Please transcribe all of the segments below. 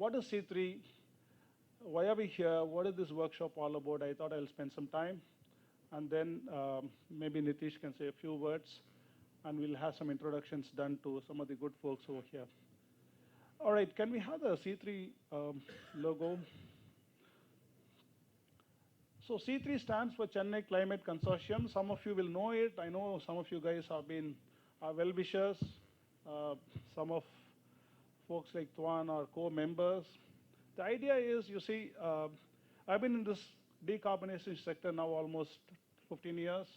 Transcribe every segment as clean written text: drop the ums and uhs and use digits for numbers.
what is C3? Why are we here? What is this workshop all about? I thought I'll spend some time, and then maybe Nitish can say a few words, and we'll have some introductions done to some of the good folks over here. All right, can we have the C3 logo? So C3 stands for Chennai Climate Consortium. Some of you will know it. I know some of you guys have been well-wishers. Some of folks like Tuan are co-members. The idea is, you see, I've been in this decarbonization sector now almost 15 years.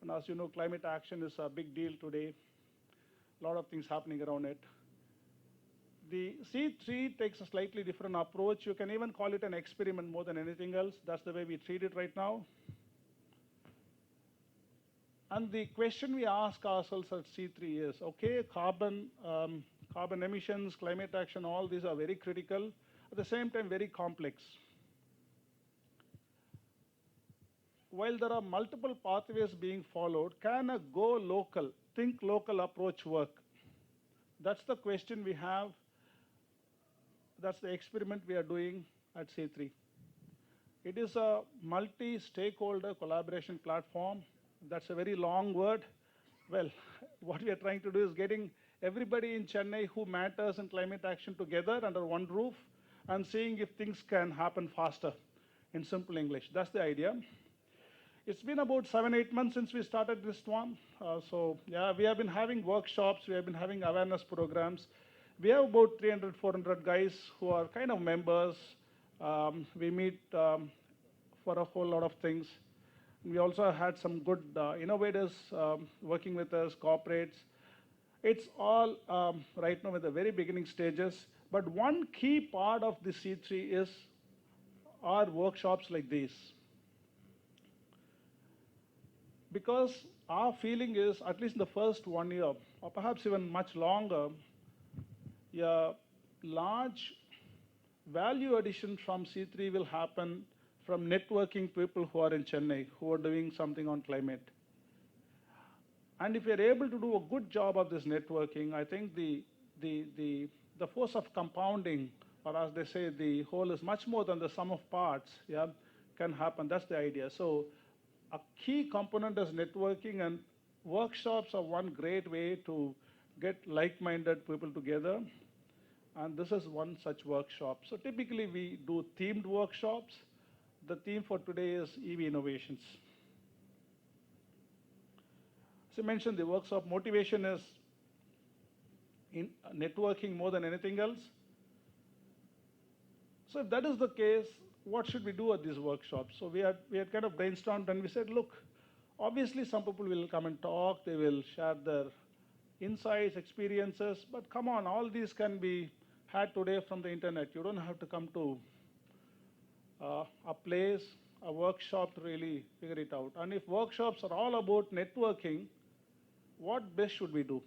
And as you know, climate action is a big deal today. A lot of things happening around it. The C3 takes a slightly different approach. You can even call it an experiment more than anything else. That's the way we treat it right now. And the question we ask ourselves at C3 is, okay, carbon emissions, climate action, all these are very critical, at the same time very complex. While there are multiple pathways being followed, can a go local, think local approach work? That's the question we have. That's the experiment we are doing at C3. It is a multi-stakeholder collaboration platform. That's a very long word. Well, what we are trying to do is getting everybody in Chennai who matters in climate action together under one roof and seeing if things can happen faster, in simple English. That's the idea. It's been about 7-8 months since we started this one. So yeah, we have been having workshops, we have been having awareness programs. We have about 300, 400 guys who are kind of members. We meet for a whole lot of things. We also had some good innovators working with us, corporates. It's all right now at the very beginning stages. But one key part of the C3 is our workshops like these. Because our feeling is, at least in the first 1 year, or perhaps even much longer, a large value addition from C3 will happen from networking people who are in Chennai, who are doing something on climate. And if you're able to do a good job of this networking, I think the force of compounding, or as they say, the whole is much more than the sum of parts, yeah, can happen. That's the idea. So a key component is networking, and workshops are one great way to get like-minded people together. And this is one such workshop. So typically we do themed workshops. The theme for today is EV innovations. As I mentioned, the workshop motivation is in networking more than anything else. So if that is the case, what should we do at these workshops? So we had kind of brainstormed, and we said, look, obviously some people will come and talk, they will share their insights, experiences, but come on, all these can be had today from the internet. You don't have to come to a place, a workshop to really figure it out. And if workshops are all about networking, what best should we do?